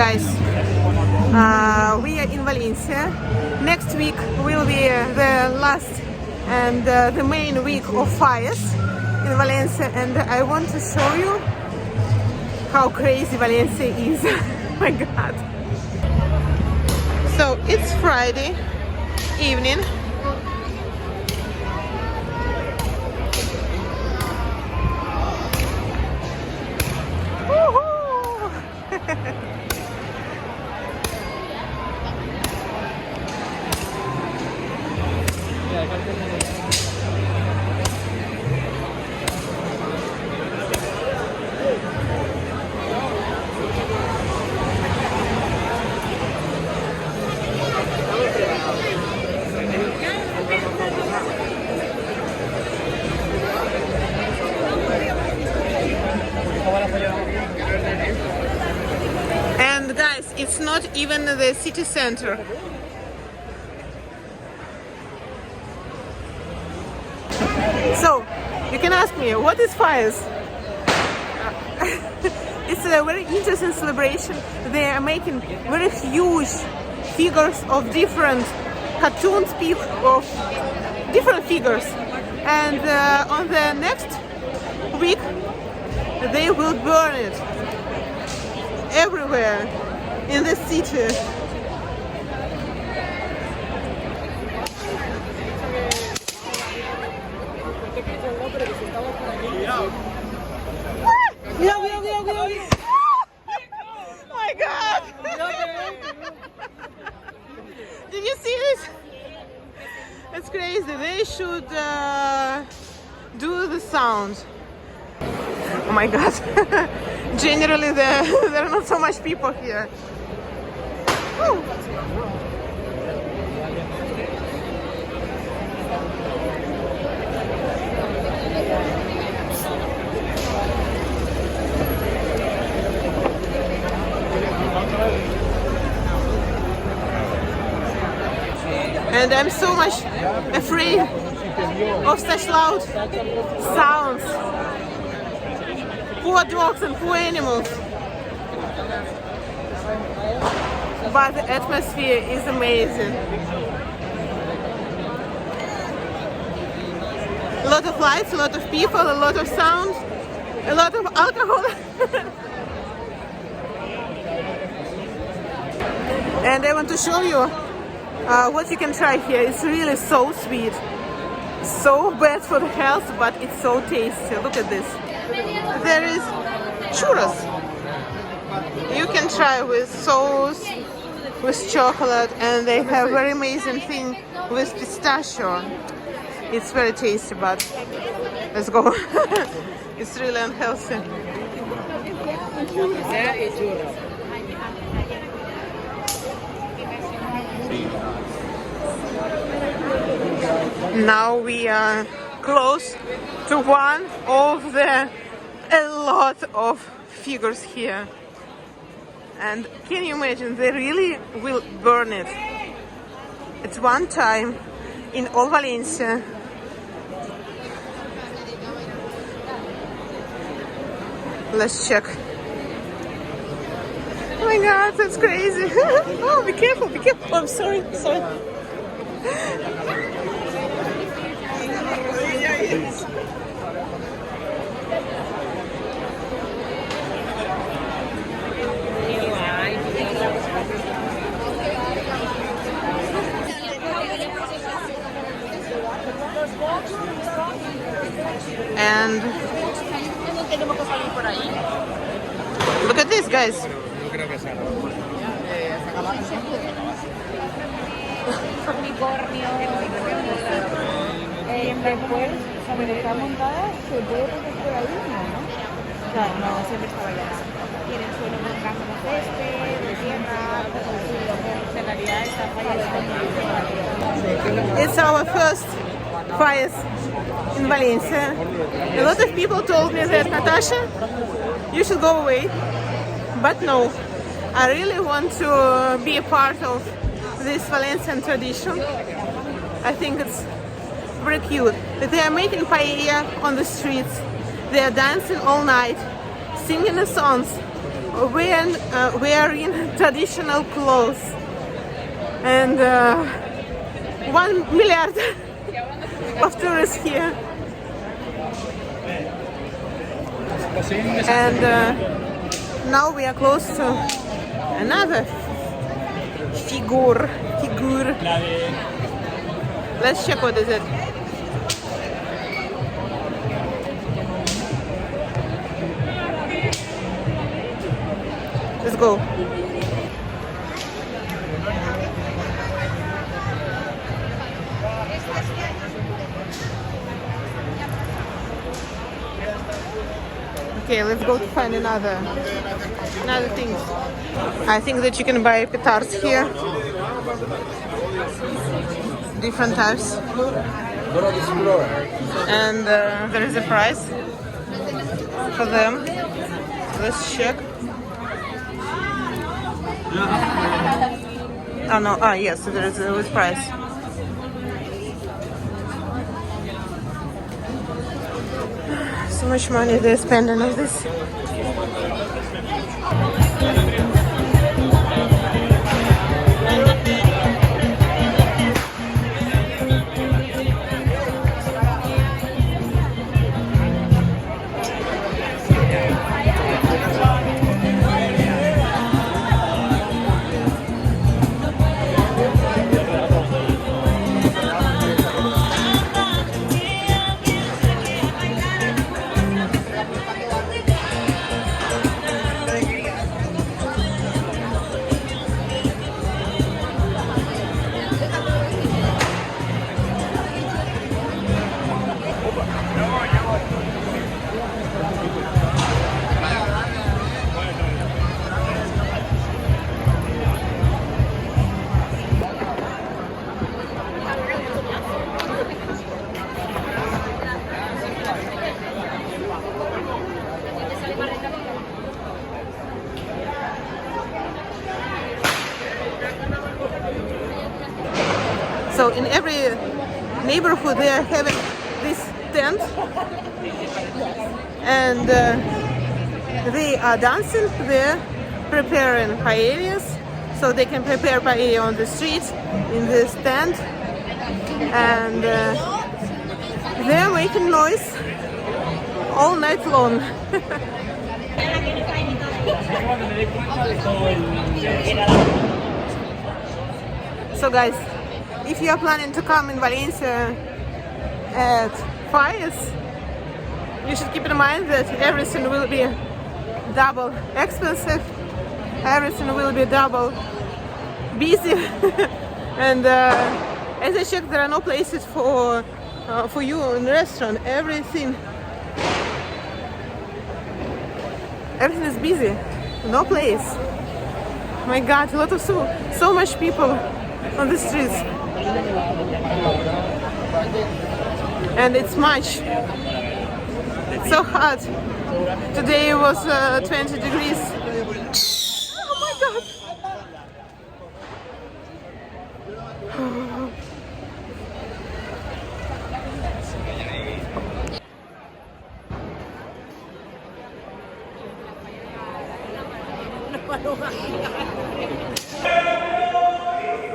Guys, we are in Valencia. Next week will be the last and the main week of fires in Valencia, and I want to show you how crazy Valencia is. Oh my god. So it's Friday evening. And guys, it's not even the city center. So, you can ask me, what is fires? It's a very interesting celebration. They are making very huge figures of different cartoons, of different figures. And on the next week, they will burn it everywhere in the city. Oh my god! Did you see this? It's crazy. They should do the sound. Oh my god. Generally there are not so much people here. Woo. And I'm so much afraid of such loud sounds. Poor dogs and poor animals. But the atmosphere is amazing. A lot of lights, a lot of people, a lot of sound, a lot of alcohol. And I want to show you what you can try here. It's really so sweet. So bad for the health, but it's so tasty. Look at this. There is churros. You can try with sauce, with chocolate, and they have very amazing thing with pistachio. It's very tasty, but let's go. It's really unhealthy. Now we are close to one of a lot of figures here. And can you imagine, they really will burn it. It's one time in all Valencia. Let's check. Oh my god, that's crazy. Oh, be careful, be careful. Oh, I'm sorry, sorry. And look at this, guys. Después, cuando está montada, se puede poner por ahí, ¿no? O sea, no siempre está bailando. Tiene el suelo con campo de césped, de tierra, en realidad está fallando. It's our first fires in Valencia. A lot of people told me that, Natasha, you should go away. But no, I really want to be a part of this Valencian tradition. I think it's very cute. They are making paella on the streets. They are dancing all night, singing the songs. wearing traditional clothes, and 1 million of tourists here. And now we are close to another figure. Let's check what is it. Let's go. Okay, let's go to find another things. I think that you can buy petards here. Different types. And there is a price for them. Let's check. Oh no, yes, there is a with price. So much money they're spending on this. So in every neighborhood they are having this tent, and they are dancing there, preparing paellas, so they can prepare paella on the street in this tent, and they are making noise all night long. So guys, if you are planning to come in Valencia at Fallas, you should keep in mind that everything will be double expensive, everything will be double busy, and as I checked, there are no places for you in the restaurant. Everything is busy, no place. My God, a lot of so much people on the streets. And it's March. It's so hot. Today was 20 degrees. Oh my God.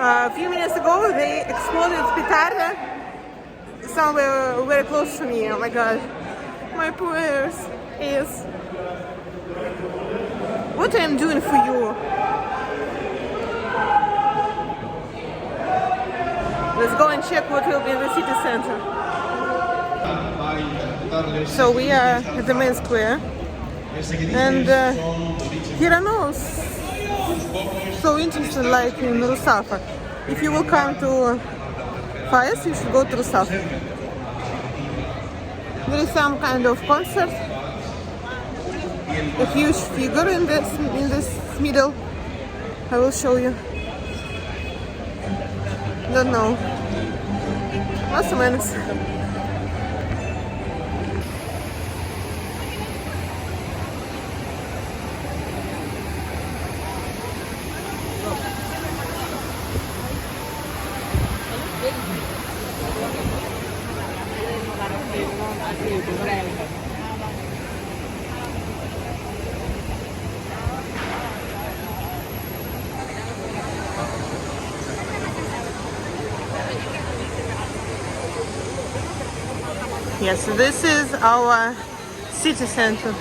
A few minutes ago, they exploded petarda somewhere very close to me. Oh my God, my poor ears. What I'm doing for you? Let's go and check what will be in the city center. So we are at the main square, and here are no so interesting like in Ruzafa. If you will come to Fallas, you should go to Ruzafa. There is some kind of concert, a huge figure in this middle. I will show you. Don't know. Más o menos. Yes, this is our city center.